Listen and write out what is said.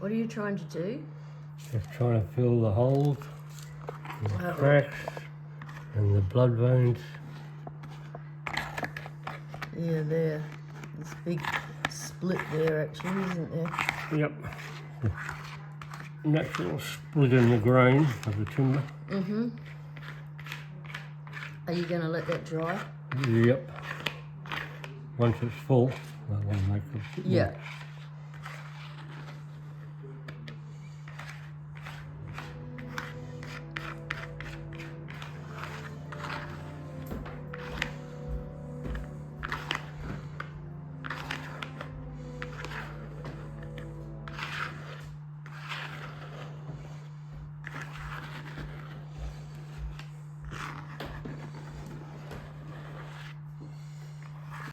What are you trying to do? Just trying to fill the holes, the cracks, and the blood veins. Yeah, there. This big split there, actually, isn't there? Yep. Natural split in the grain of the timber. Mm-hmm. Are you going to let that dry? Yep. Once it's full, that will make a bit Yeah. more